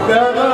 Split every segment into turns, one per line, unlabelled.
Thank you.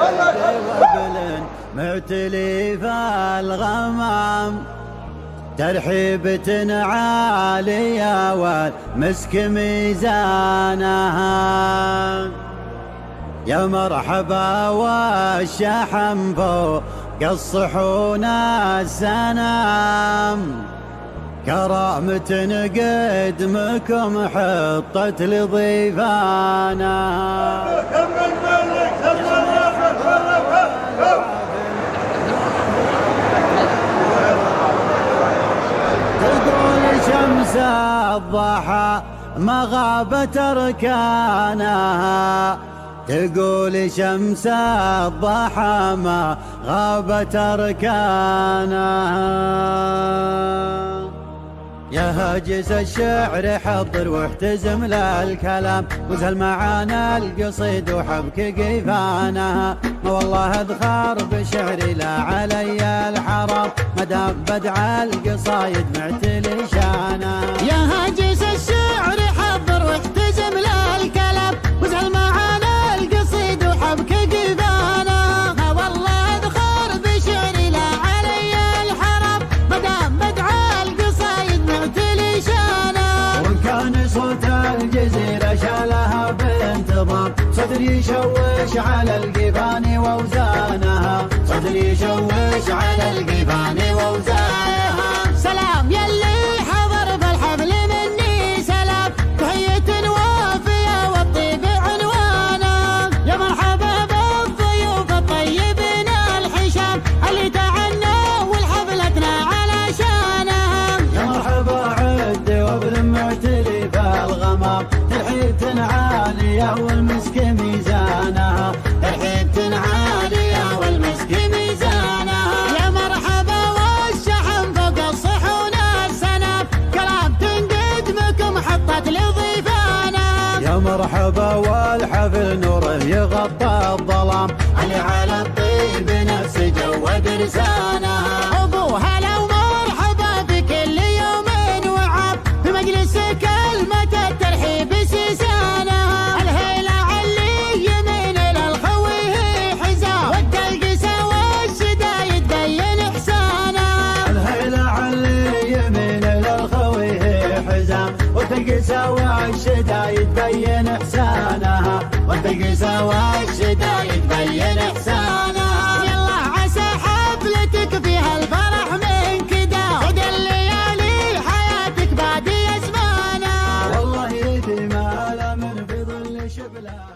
وبل معتلي فالغمام، ترحيبة عالية والمسك ميزانها. يا مرحبا والشحم فوق الصحون السنام، كرامة قدمكم حطت لضيفانا. تقول شمس الضحى ما غابت أركانها، تقول شمس الضحى ما غابت أركانها. يا هاجس الشعر حضر واحتزم للكلام، وزهل معانا القصيد وحبك قيفانها. ما والله اذخر بشعري لا علي الحرام، مدام بدع القصايد معتلي شانها.
يا هاجس الشعر حضر واحتزم للكلام، وزهل معانا القصيد وحبك قيفانها. ما والله اذخر بشعري لا علي الحرام، مدام بدع القصايد معتلي شانها.
وان كان صوت الجزيرة شالها بانتظام، صدري يشوش على القيفان ووزانها، صدري يشوش على القيفان ووزانها.
سلام يلي حضر بالحفل مني سلام، تحية وافية والطيب عنوانا. يا مرحبا بالضيوف الطيبين الحشام، اللي تعنوا والحفلتنا علشانها.
يا مرحبا عد وابن معتلي بالغمام، ترحيبة عالية والمسك ميزانها، ترحيبة عالية والمسك ميزانها.
يا مرحبا والشحم فوق الصحون السنام، كرامة قدمكم حطت لضيفانا.
يا مرحبا والحفل نوره يغطى الظلام، اللي على الطيب نفس جود لسانها.
ابو هلا ومرحبا بكل يوم وعام، في مجلسك كلمة الترحيب سيسانها. الهيلة علي يمين للخوي حزام، والتلقسة والشدايد بين احسانها.
الهيلة علي يمين للخوي حزام، والتقسى والشدايد تبين احسانها، والتقسى والشدايد تبين احسانها.
يلا عسى حفلتك فيها الفرح من كدا، خذ الليالي حياتك بعد زمانها.
والله يدي ما من في ظل شبلان.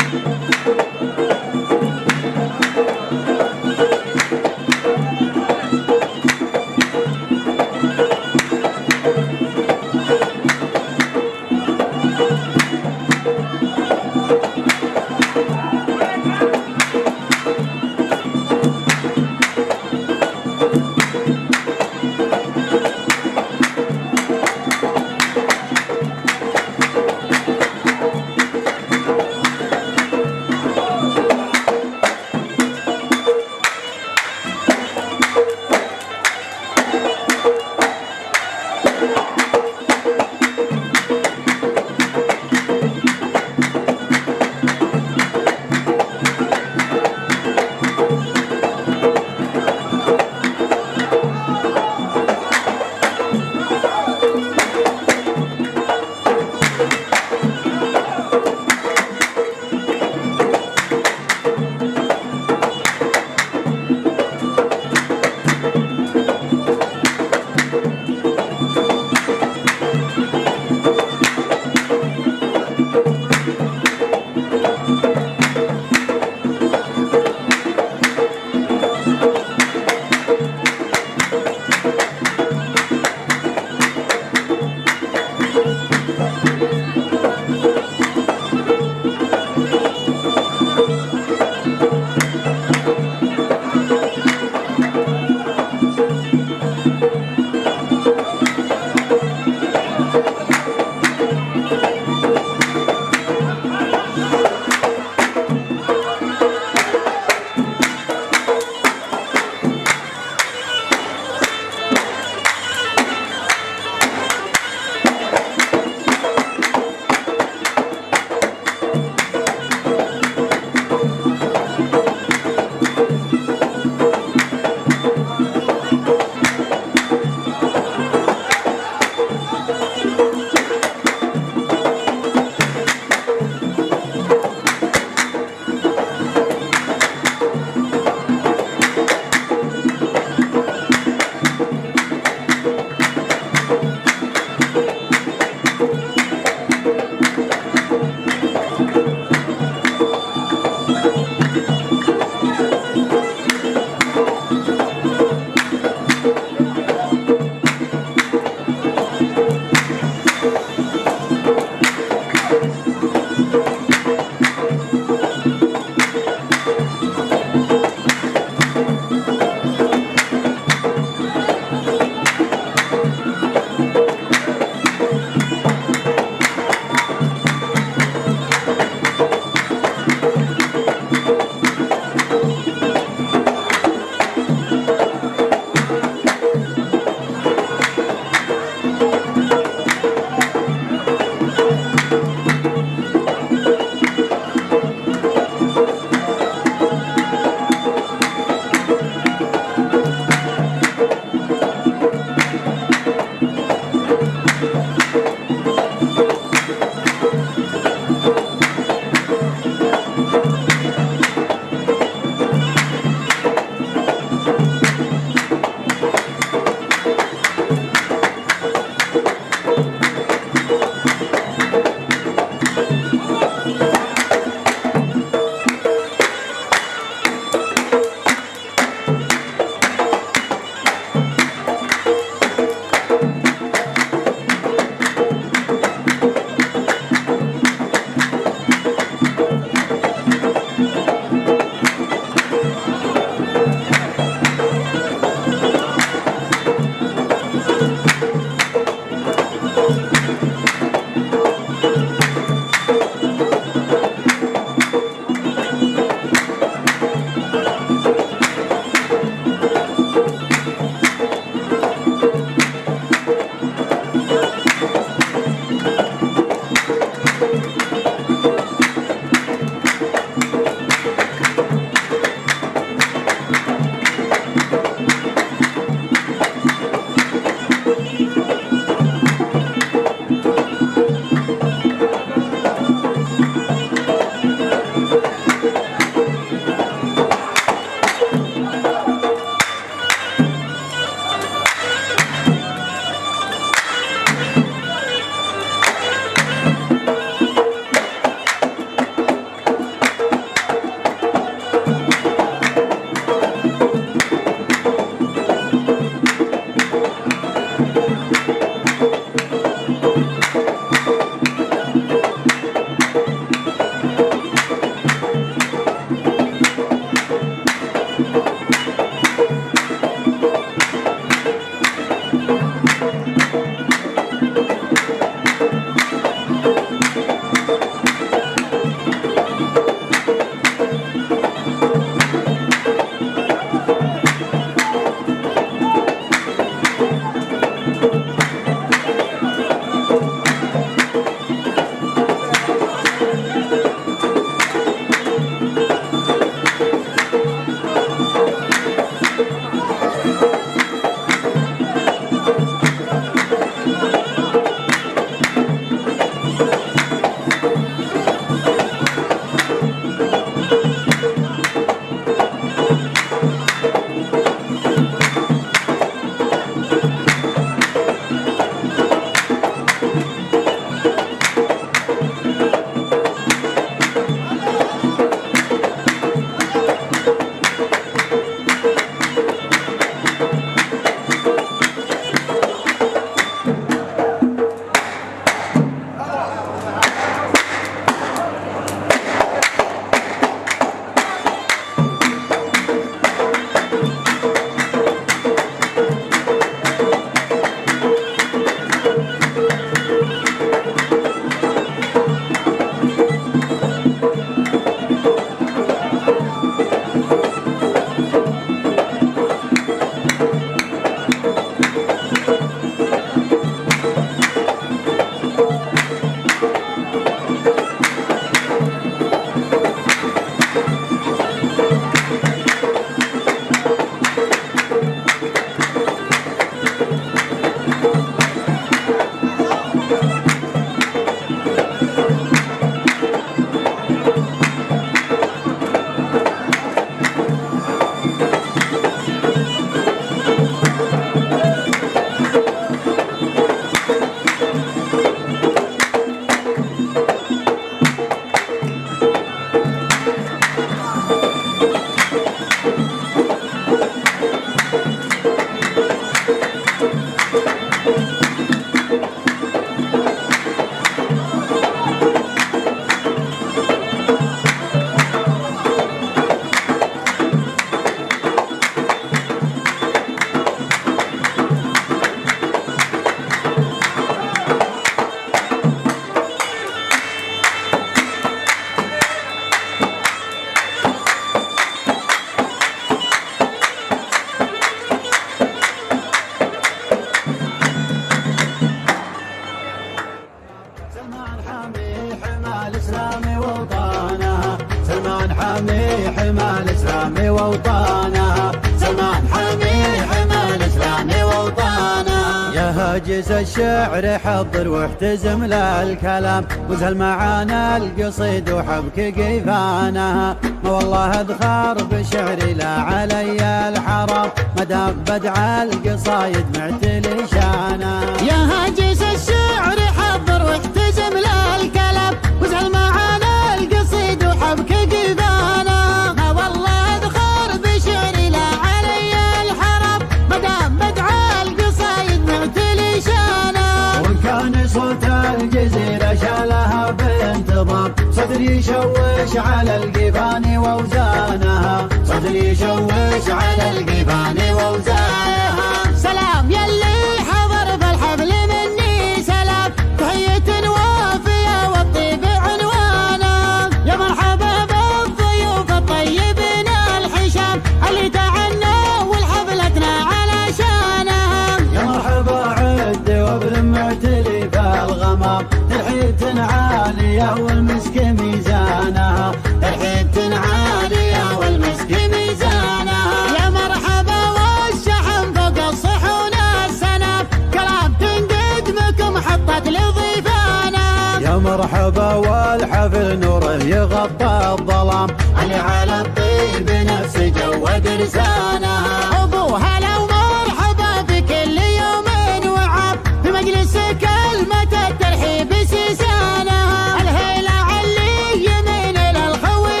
حامي حمى الإسلام ووطانها، سلمان حامي حمى الإسلام ووطانها. يا هاجس الشعر حضر واحتزم للكلام، وزه المعانى القصيد وحبك قيفانها. ما والله اذخر بشعري لا علي الحرام، مدام بدع القصايد معتلي شانها.
يا هاجس الشعر حضر واحتزم للكلام، وزه المعانى القصيد وحبك قيفانها. ما والله اذخر بشعري لا علي الحرام، مدام بدع القصايد معتلي شانها.
وان كان صوت الجزيرة شالها بانتظام، صدري يشوش على القيفان ووزانها، صدري يشوش على القيفان ووزانها.
سلام يلي حضر بالحفل مني سلام، تحية وافية والطيب عنوانا. يا مرحبا بالضيوف الطيبين الحشام، اللي تعنوا والحفلتنا على شانها.
يا مرحبا عد وابن معتلي بالغمام، ترحية عالية والمسك ميزانها، ترحية عالية والمسك ميزانها.
يا مرحبا والشحن فوق الصحون السناب، كلام تنقدمكم حطت لضيفانا.
يا مرحبا والحفل نوره يغطى الظلام، اللي على الطيب نفس جود رسانها.
ابو هلا ومرحبا بكل يوم وعام، في مجلس كلمة الترحيب سيسانها. الهيلة علي يمين للخوي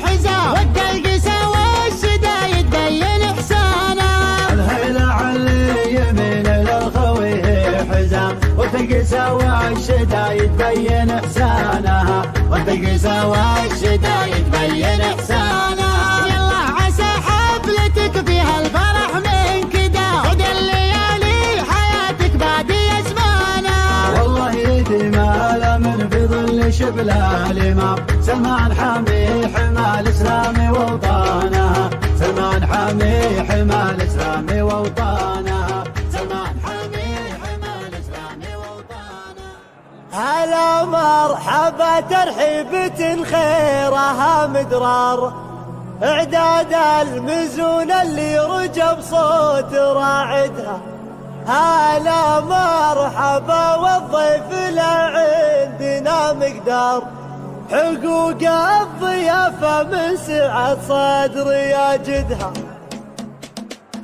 حزام، والدلقسة والشدايد بين احسانها.
الهيلة علي يمين للخوي حزام، والتقسى والشدايد بين احسانها، والتقسى والشدايد بين احسانها.
يلا عسى حفلتك فيها الفرح من كدا، خذ الليالي حياتك
شبله الإمام سلمان حامي حمى الإسلام ووطنه سلمان حامي حمى الإسلام ووطنه سلمان حامي حمى الإسلام ووطنه.
هلا مرحبا ترحيبة خيرها مدرار اعداد المزون اللي رجب صوت راعدها. هلا مرحبا والضيف لا عندنا مقدار حقوق الضيافة من سعة صدر يجدها.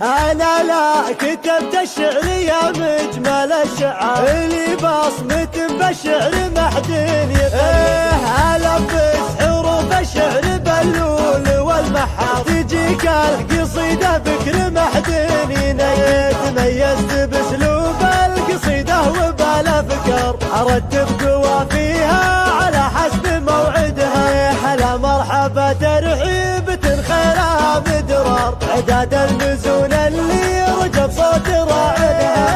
أنا لا كتبت الشعر يا مجمل الشعر اللي بصمة بالشعر محدين يفهم. ألبس حروف الشعر باللول والمحار تجيك القصيدة بكر محدين ينيت. تميزت باسلوب القصيدة وبالافكار ارتب قوافيها على حسب موعدها. هلا مرحبا ترحيبة خيرها مدرار اعداد المزون اللي رجب صوت راعدها.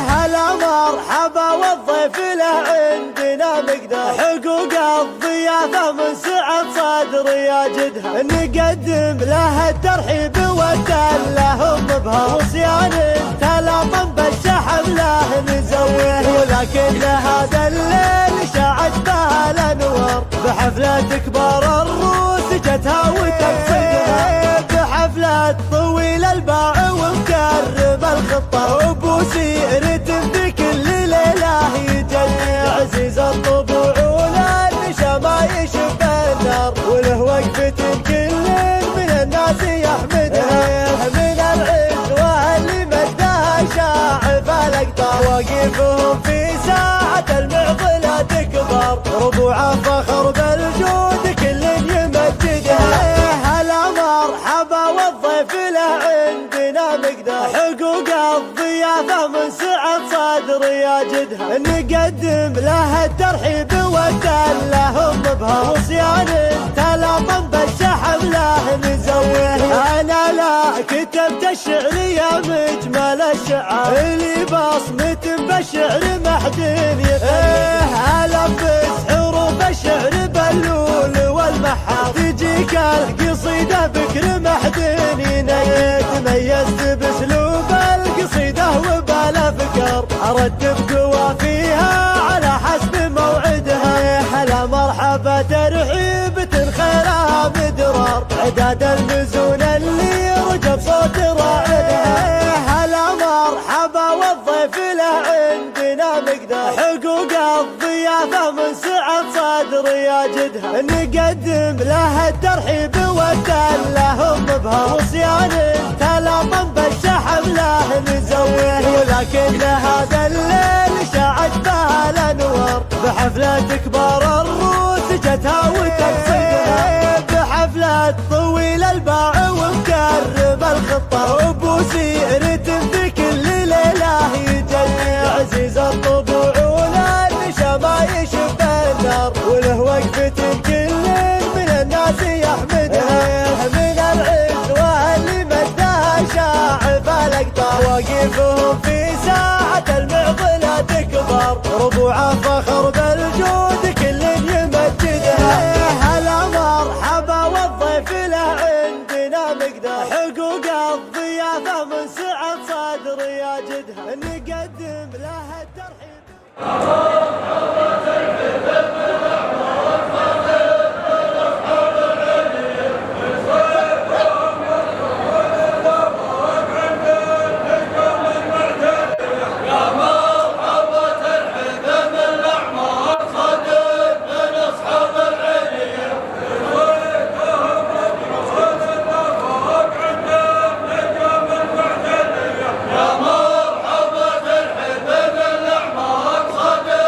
هلا مرحبا والضيف له عندنا مقدار حقوق الضيافة من سعة صدر يجدها. نقدم له الترحيب والتلهم بها وصيان تلاطم بالشحم له نزوه. ولكن هذا الليل شاعت بها الانوار بحفلة كبار الروس جتها وتقصدها. بحفلة طويل الباع ومكرم الخطة وبوسيرة في كل ليلة يجلي. عزيز الطبوع والنشا ما يشب النار وله وقفة كل من الناس يحمدها. من العز واللي مدها شاعف الاقطار واقفهم في ساعة المعضلة تكبر ربوع فخر بالجود كل يمجدها. هلا مرحبا والضيف له عندنا مقدار حقوق الضيافة من سعة صدر يجدها. نقدم له الترحيب والتلهم بها وصيان تلاطم بالشحم له نزوه. انا لا كتبت الشعر يا مجمل الشعر اللي بصمة بالشعر محدين يفهم. ألبس حروف الشعر باللول والمحار تجيك القصيدة بكر محدين ينيت. تميزت باسلوب القصيدة وبالافكار ارتب قوافيها على حسب موعدها. هلا مرحبا ترحيبة خيرها مدرار اعداد المزون اللي رجب صوت راعدها. هلا مرحبا والضيف له عندنا مقدار حقوق الضيافة من سعة صدر يجدها. نقدم له الترحيب والتلهم بها وصيان تلاطم بالشحم له نزوه. ولكن هذا الليل شاعت بها الانوار بحفلة كبار الروس جتها وتقصدها. بحفلة طويل الباع ومكرم الخطة وبوسيرة في كل ليلة يجلي. عزيز الطبوع والنشا ما يشب النار وله وقفة كل من الناس يحمدها. من العز واللي مدها شاعف الاقطار واقفهم في ساعة المعضلة تكبر ربوع فخر بالجود كل يمجدها. هلا مرحبا والضيف له عندنا مقدار حقوق الضيافة من سعة صدر يجدها. نقدم له الترحيب.
يا مرحبا ترحب بالاعمار صدق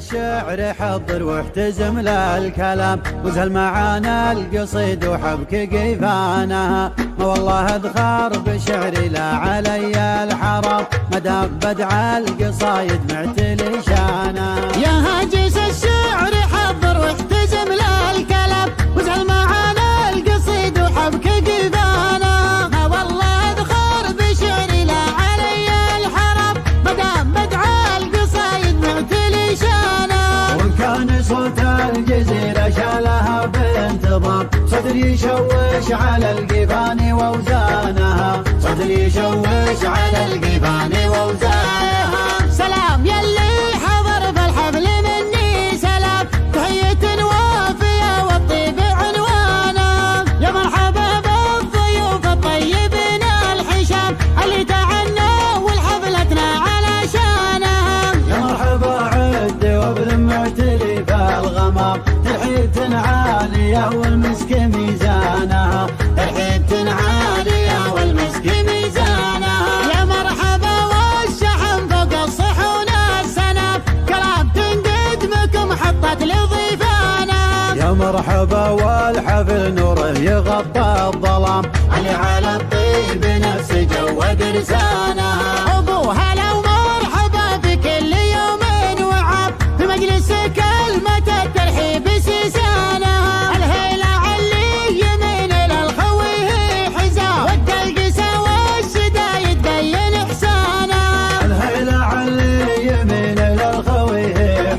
الشعر حضر واحتزم للكلام، وزهل معانا القصيد وحبك قيفانها. ما والله اذخر بشعري لا علي الحرام، مدام بدع القصايد معتلي شانها.
يا هاجس الشعر حضر واحتزم للكلام، وزهل معانا القصيد وحبك قيفانها. ما والله اذخر بشعري لا علي الحرام، مدام بدع القصايد معتلي شانها.
وان كان صوت الجزيرة شالها بانتظام، صدري يشوش على القيفان ووزانها، صدري يشوش على القيفان ووزانها.
سلام يلي حضر بالحفل مني سلام، تحية وافية والطيب عنوانا. يا مرحبا بالضيوف الطيبين الحشام، اللي تعنوا والحفلتنا علشانها.
يا مرحبا عد وابن معتلي بالغمام، ترحيبة عالية والمسك ميزانها، ترحيبة عالية والمسك ميزانها.
يا مرحبا والشحن فوق الصحون السناب، كلام تنقدمكم حطت لضيفانا.
يا مرحبا والحفل نوره يغطى الظلام، اللي على الطيب نفس جود رسانها.
ابو هلا ومرحبا في كل يوم وعاب، في مجلسك كلمة الترحيب سيسانها. الهيلة علي يمين للخوي حزام، والدلقسة والشدايد بين احسانها.
الهيلة علي يمين للخوي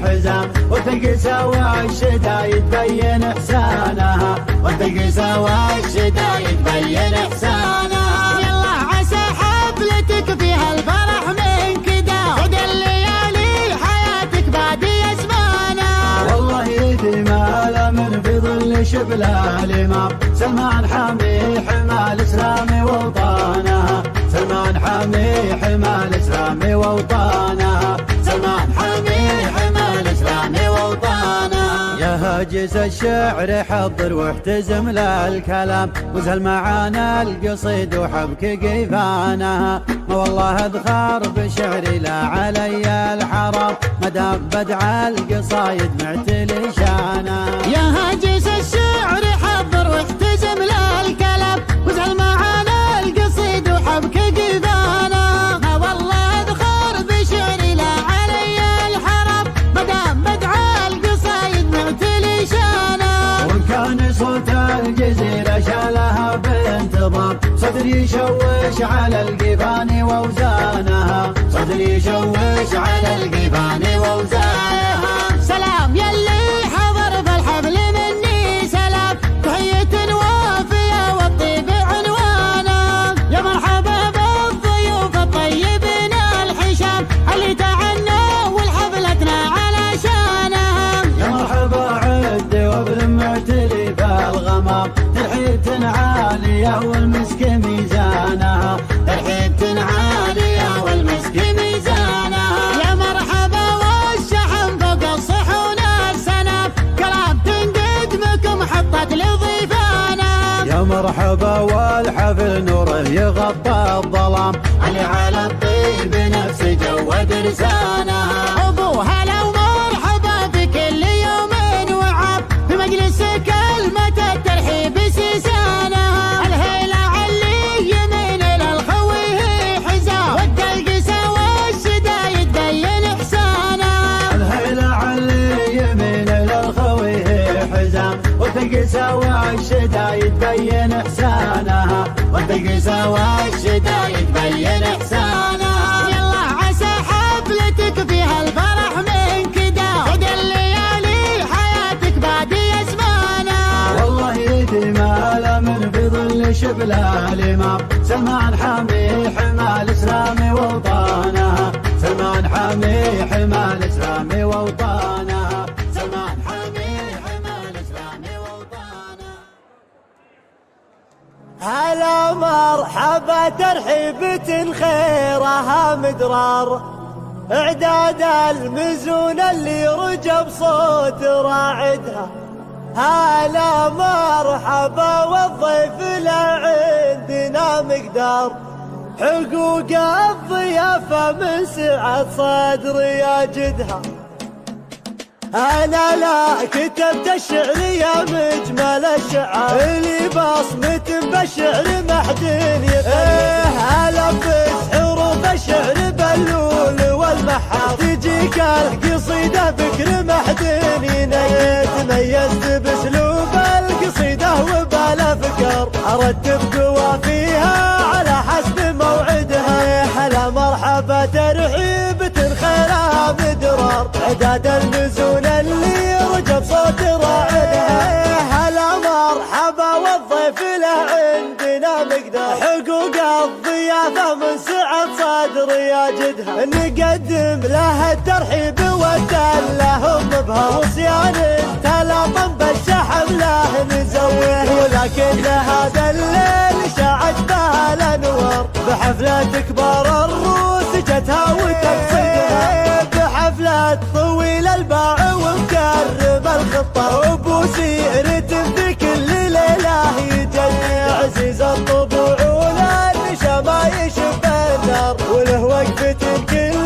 حزام، والتقسى والشدايد تبين احسانها، والتقسى والشدايد تبين احسانها.
يلا عسى حفلتك فيها الفرح من كدا، خد الليالي حياتك بادي زمانها.
والله يديم على من في ظل شبله الامام، سلمان حامي حمى الاسلام ووطانها، سلمان حامي حمى الاسلام ووطانها، سلمان حامي حمى الاسلام ووطانها. يا هاجس الشعر حضر واحتزم للكلام، وزهل معانا القصيد وحبك قيفانها. ما والله اذخر بشعري لا علي الحرام، مدام بدع القصايد معتلي شانها.
يا هاجس الشعر حضر واحتزم للكلام، وزهل معانا القصيد وحبك قيفانا. ما والله اذخر بشعري لا علي الحرام، مدام بدع القصايد معتلي شانها.
وان كان صوت الجزيرة شالها بانتظام، صدري يشوش على القيفان ووزانها، صدري يشوش على القيفان ووزانها.
سلام يلي حضر بالحفل مني سلام، تحية وافية والطيب عنوانا. يا مرحبا بالضيوف الطيبين الحشام، اللي تعنوا والحفلتنا علشانها.
يا مرحبا عد وابن معتلي بالغمام، ترحيبة عالية والمسك ميزانها، ترحيبة عالية والمسك ميزانها.
يا مرحبا والشحن فوق الصحون السناب، كلام تنقدمكم حطت لضيفانا.
يا مرحبا والحفل نوره يغطى الظلام، اللي على الطيب نفس جود رسانها.
ابو هلا ومرحبا في كل يوم وعاب، في مجلسك كلمة الترحيب سيسانها. الهيلة علي يمين للخوي حزام، والدلقسة والشدايد بين احسانها.
الهيلة علي يمين للخوي حزام، والتقسى والشدايد تبين احسانها، والتقسى والشدايد تبين احسانها.
يلا عسى حفلتك فيها الفرح من كدا، خد الليالي حياتك بادي زمانها.
والله يديم على من في ظل شبله الامام، سلمان حامي حمى الاسلام ووطانها، سلمان حامي حمى الاسلام ووطانها، سلمان حامي حمى الاسلام ووطانها.
هلا مرحبا ترحيبة خيرها مدرار، اعداد المزون اللي رجب صوت راعدها. هلا مرحبا والضيف لا عندنا مقدار، حقوق الضيافة من سعة صدر يجدها. أنا لا كتبت الشعر يا مجمل الشعر اللي بصمة بالشعر محدن يفهم ألبس حروف الشعر باللول والمحر تجيك القصيدة بكر محدن تميزت باسلوب القصيدة وبالافكار ارتب قوافيها على حسب موعدها هلا مرحبا ترحيب خيرها بدرار عداد المزون اللي رجب صوت راعدها هلا مرحبا والضيف له عندنا مقدار حقوق الضيافة من سعة صدر يجدها نقدم له الترحيب والتلهم بها وصيان تلاطم بالشحم له نزوه ولكن هذا الليل شاعت بها الانوار بحفلة كبار الروس جتها وتقصدها بحفلة طويل الباع ومكرم الخطة وبوسيرة في كل ليلة يجني عزيز الطبوع والنشا ما يشب النار وله وقفة كل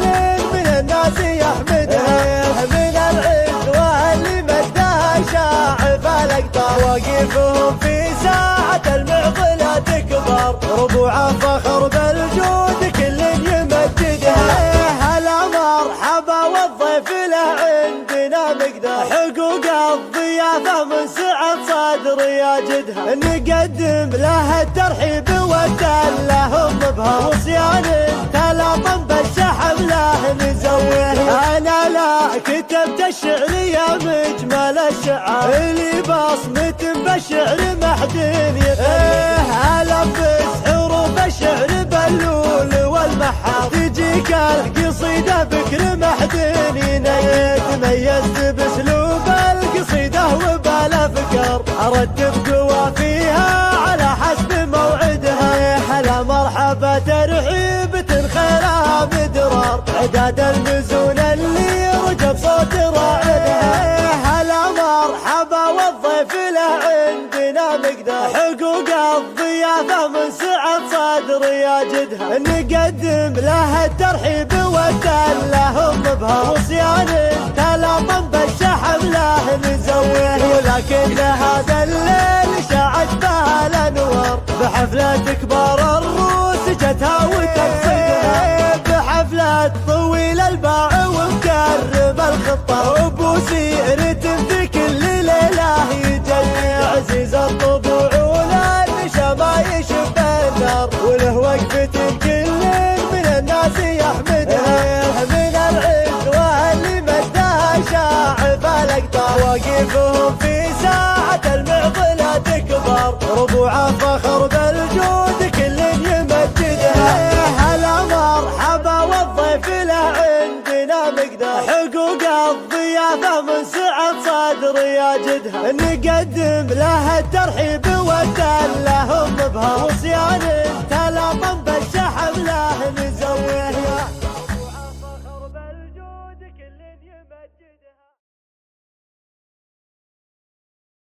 من الناس يحمدها من العز واللي مدها شاعف الاقطار واقفهم في ساعة المعضلة تكبر ربوع فخر بالجود كل يمجدها هلا مرحبا والضيف له عندنا مقدار حقوق الضيافة من سعة صدر يجدها نقدم له الترحيب والتلهم بها وصيان تلاطم بالشحم له نزوه انا لا كتبت الشعر يا مجمل الشعر اللي بصمة بالشعر محدن يفهم ألبس حروف الشعر باللول والمحر تجيك القصيدة بكر محدن تميزت باسلوب القصيدة وبالافكار ارتب قوافيها على حسب موعدها هلا مرحبا ترحيب خيرها بدرار عداد المزون اللي رجب صوت راعدها هلا مرحبا والضيف له عندنا مقدار حقوق الضيافة من سعة صدر يجدها نقدم له الترحيب والتلهم بها وصيان تلاطم بالشحم له نزوه ولكن هذا الليل شاعت بها الانوار بحفلة كبار الروس جتها وتقصدها بحفلة طويل الباع ومكرم الخطة وبوسيرة في كل ليلة يجني عزيز الطبوع والنشا ما يشب النار وله وقفة كل من الناس يحمدها من العز واللي مدها شاعف الاقطار واقفهم في ساعة المعضلة تكبر ربوع فخر بالجود كل يمجدها هلا مرحبا والضيف له عندنا مقدار حقوق الضيافة من سعة صدر يجدها نقدم له الترحيب والتلهم